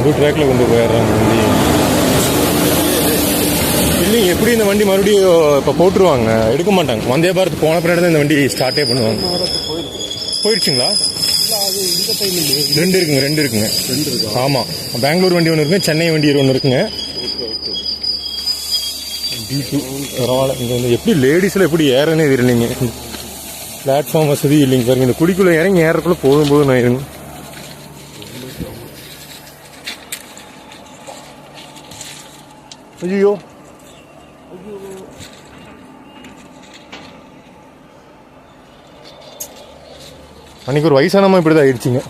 நடு ட்ராக்ல கொண்டு போயிடுறாங்க வண்டி. இல்லைங்க, எப்படி இந்த வண்டி மறுபடியும் இப்போ போட்டுருவாங்க, எடுக்க மாட்டாங்க. வந்தே பாரத் போன பின்னாடி தான் இந்த வண்டி ஸ்டார்ட்டே பண்ணுவாங்க. போயிடுச்சுங்களா? ரெண்டு இருக்குங்க. ஆமாம், பெங்களூர் வண்டி ஒன்று இருக்குங்க, சென்னை வண்டி ஒன்று இருக்குங்க. பரவாயில்ல. இங்கே வந்து எப்படி லேடிஸில் எப்படி ஏறனே தெரியலைங்க. பிளாட்ஃபார்ம் வசதி இல்லைங்க பாருங்க. இந்த குடிக்குள்ளே இறங்கி ஏறக்குள்ளே போதும் நான் இருங்க. ஐயோ, அன்னைக்கு ஒரு வயசானமா இப்படிதான் ஆயிடுச்சுங்க.